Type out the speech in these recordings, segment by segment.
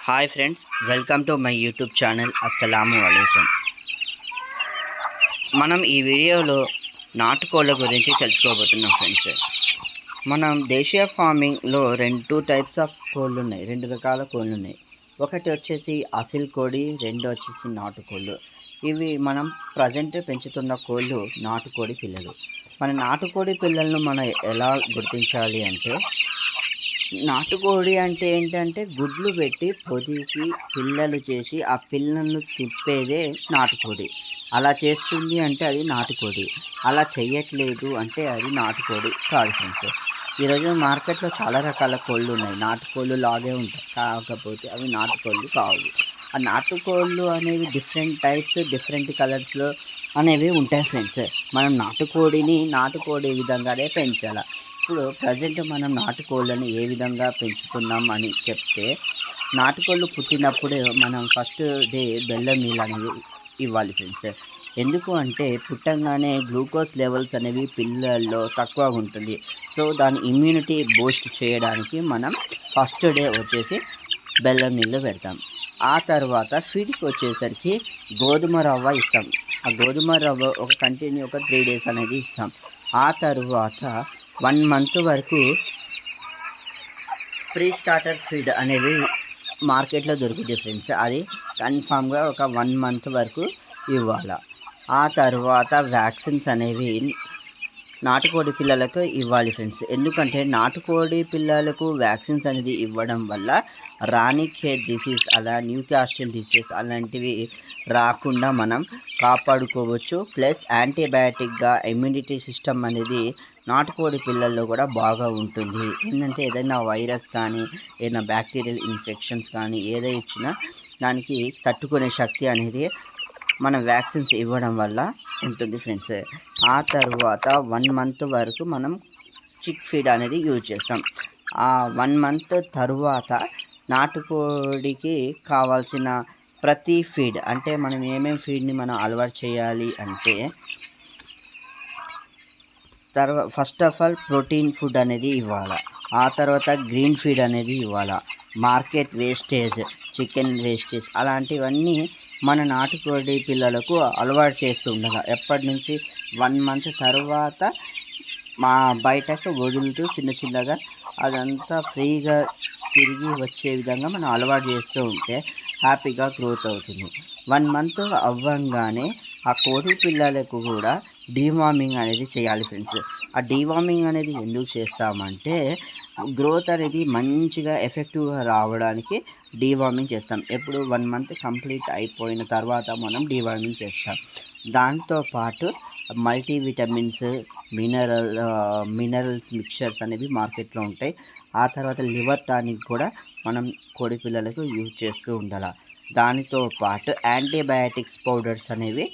Hi friends, welcome to my YouTube channel. అస్సలాము అలైకుం. మనం ఈ వీడియోలో నాటుకోళ్ళ గురించి తెలుసుకోబోతున్నాం ఫ్రెండ్స్. మనం దేశీయ ఫార్మింగ్లో రెండు టైప్స్ ఆఫ్ కోళ్ళు ఉన్నాయి, రెండు రకాల కోళ్ళు ఉన్నాయి. ఒకటి వచ్చేసి అసిల్ కోడి, రెండు వచ్చేసి నాటుకోళ్ళు. ఇవి మనం ప్రజెంట్ పెంచుతున్న కోళ్ళు నాటుకోడి పిల్లలు. మన నాటుకోడి పిల్లలను మనం ఎలా గుర్తించాలి అంటే, నాటుకోడి అంటే ఏంటంటే గుడ్లు పెట్టి పొదికి పిల్లలు చేసి ఆ పిల్లలను తిప్పేదే నాటుకోడి. అలా చేస్తుంది అంటే అది నాటుకోడి. అలా చెయ్యట్లేదు అంటే అది నాటుకోడి కాదు ఫ్రెండ్స్. ఈరోజు మార్కెట్లో చాలా రకాల కోళ్ళు ఉన్నాయి, నాటుకోళ్ళు లాగే ఉంటాయి, కాకపోతే అవి నాటుకోళ్ళు కావు. ఆ నాటుకోళ్ళు అనేవి డిఫరెంట్ టైప్స్, డిఫరెంట్ కలర్స్లో అనేవి ఉంటాయి ఫ్రెండ్స్. మనం నాటుకోడి విధంగానే పెంచాలి. ఇప్పుడు ప్రజెంట్ మనం నాటుకోళ్ళని ఏ విధంగా పెంచుతున్నాం అని చెప్తే, నాటుకోళ్ళు పుట్టినప్పుడే మనం ఫస్ట్ డే బెల్లం నీళ్ళు అనేవి ఇవ్వాలి ఫ్రెండ్స్. ఎందుకు అంటే పుట్టంగానే గ్లూకోజ్ లెవెల్స్ అనేవి పిల్లల్లో తక్కువ ఉంటుంది. సో దాని ఇమ్యూనిటీ బూస్ట్ చేయడానికి మనం ఫస్ట్ డే వచ్చేసి బెల్లం నీళ్ళు పెడతాం. ఆ తర్వాత ఫీడ్కి వచ్చేసరికి గోధుమ రవ్వ ఇస్తాం. ఆ గోధుమ రవ్వ ఒక 3 డేస్ అనేది ఇస్తాం. ఆ తర్వాత 1 మంత్ వరకు ప్రీ స్టార్టర్ ఫీడ్ అనేవి మార్కెట్లో దొరుకుతాయి ఫ్రెండ్స్. అది కన్ఫామ్గా ఒక 1 మంత్ వరకు ఇవ్వాలి. ఆ తర్వాత వ్యాక్సిన్స్ అనేవి నాటుకోడి పిల్లలకు ఇవ్వాలి ఫ్రెండ్స్. ఎందుకంటే నాటుకోడి పిల్లలకు వ్యాక్సిన్స్ అనేది ఇవ్వడం వల్ల రాణిఖేత్ డిసీజ్, అలా న్యూకాస్టిల్ డిసీజ్ అలాంటివి రాకుండా మనం కాపాడుకోవచ్చు. ప్లస్ యాంటీబయాటిక్గా ఇమ్యూనిటీ సిస్టమ్ అనేది నాటుకోడి పిల్లల్లో కూడా బాగా ఉంటుంది. ఏంటంటే ఏదైనా వైరస్ కానీ, ఏదైనా బ్యాక్టీరియల్ ఇన్ఫెక్షన్స్ కానీ ఏదో ఇచ్చినా దానికి తట్టుకునే శక్తి అనేది మన వ్యాక్సిన్స్ ఇవ్వడం వల్ల ఉంటుంది ఫ్రెండ్స్. ఆ తర్వాత 1 మంత్ వరకు మనం చిక్ ఫీడ్ అనేది యూజ్ చేస్తాం. ఆ 1 మంత్ తర్వాత నాటుకోడికి కావాల్సిన ప్రతి ఫీడ్, అంటే మనం ఏమేమి ఫీడ్ని మనం అలవాటు చేయాలి అంటే, first of all protein food అనేది ఇవ్వాలి. ఆ తర్వాత గ్రీన్ ఫీడ్ అనేది ఇవ్వాలి. మార్కెట్ వేస్టేజ్, చికెన్ వేస్టేజ్ అలాంటివన్నీ మన నాటుకోడి పిల్లలకు అలవాటు చేస్తూ ఉండాలి. ఎప్పటి నుంచి 1 మంత్ తర్వాత బయటకు వదులుతూ చిన్నగా అదంతా ఫ్రీగా తిరిగి వచ్చే విధంగా మనం అలవాటు చేస్తూ ఉంటే హ్యాపీగా గ్రోత్ అవుతుంది. 1 మంత్ అవ్వంగానే ఆ కోడి పిల్లలకు కూడా డీవార్మింగ్ అనేది చేయాలి ఫ్రెండ్స్. ఆ డీవార్మింగ్ అనేది ఎందుకు చేస్తామంటే, గ్రోత్ అనేది మంచిగా ఎఫెక్టివ్గా రావడానికి డీవార్మింగ్ చేస్తాం. ఎప్పుడు 1 మంత్ కంప్లీట్ అయిపోయిన తర్వాత మనం డీవార్మింగ్ చేస్తాం. దాంతోపాటు మల్టీవిటమిన్స్, మినరల్స్ మిక్చర్స్ అనేవి మార్కెట్లో ఉంటాయి. ఆ తర్వాత లివర్ టానిక్ కూడా మనం కోడి పిల్లలకు యూజ్ చేస్తూ ఉండాలి. దానితో పాటు యాంటీబయాటిక్స్ పౌడర్స్ అనేవి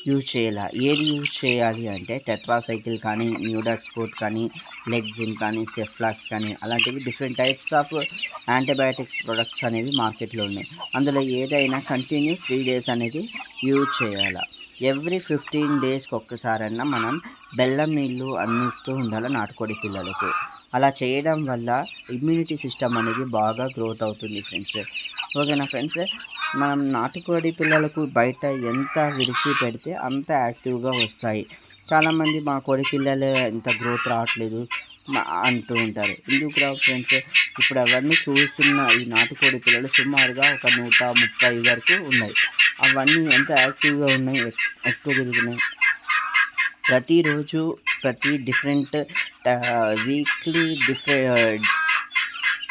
యూజ్ చేయాలి. ఏది యూజ్ చేయాలి అంటే టెట్రాసైకిల్ కానీ, న్యూడాక్స్పోర్ట్ కానీ, లెగ్జిన్ కానీ, సెఫ్లాక్స్ కానీ అలాంటివి different types of antibiotic products అనేవి మార్కెట్లో ఉన్నాయి. అందులో ఏదైనా కంటిన్యూ 3 డేస్ అనేది యూజ్ చేయాలి. ఎవ్రీ 15 డేస్కి ఒక్కసారన్నా మనం బెల్లం నీళ్ళు అందిస్తూ ఉండాలి నాటుకోడి పిల్లలకు. అలా చేయడం వల్ల ఇమ్యూనిటీ సిస్టమ్ అనేది బాగా గ్రోత్ అవుతుంది ఫ్రెండ్స్. ఓకేనా ఫ్రెండ్స్, మనం నాటుకోడి పిల్లలకు బయట ఎంత విడిచి పెడితే అంత యాక్టివ్గా వస్తాయి. చాలామంది మా కోడి పిల్లలు ఎంత గ్రోత్ రావట్లేదు అంటూ ఉంటారు. ఎందుకు రావు ఫ్రెండ్స్? ఇప్పుడు అవన్నీ చూస్తున్న ఈ నాటుకోడి పిల్లలు సుమారుగా ఒక 130 వరకు ఉన్నాయి. అవన్నీ ఎంత యాక్టివ్గా ఉన్నాయి, ఎక్కువ తిరుగుతున్నాయి. ప్రతిరోజు డిఫరెంట్ వీక్లీ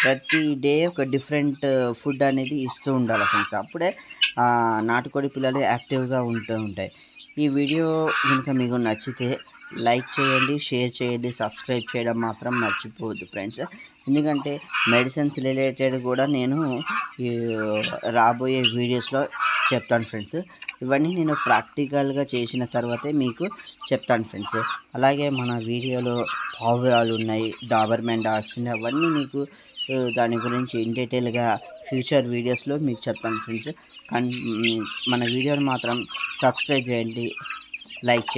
ప్రతి డే ఒక డిఫరెంట్ ఫుడ్ అనేది ఇస్తూ ఉండాలి ఫ్రెండ్స్. అప్పుడే నాటుకోడి పిల్లలు యాక్టివ్గా ఉంటూ ఉంటాయి. ఈ వీడియో కనుక మీకు నచ్చితే లైక్ చేయండి, షేర్ చేయండి, సబ్స్క్రైబ్ చేయడం మాత్రం మర్చిపోవద్దు ఫ్రెండ్స్. ఎందుకంటే మెడిసిన్స్ రిలేటెడ్ కూడా నేను రాబోయే వీడియోస్లో చెప్తాను ఫ్రెండ్స్. ఇవన్నీ నేను ప్రాక్టికల్గా చేసిన తర్వాతే మీకు చెప్తాను ఫ్రెండ్స్. అలాగే మన వీడియోలో పావురాలు ఉన్నాయి, డాబర్మెన్ డాగ్స్ ఉన్నాయి, అవన్నీ మీకు దాని గురించి ఇన్ డీటెయిల్గా ఫ్యూచర్ వీడియోస్లో మీకు చెప్తాను ఫ్రెండ్స్. మన వీడియోని మాత్రం సబ్స్క్రైబ్ చేయండి, లైక్ చేయండి.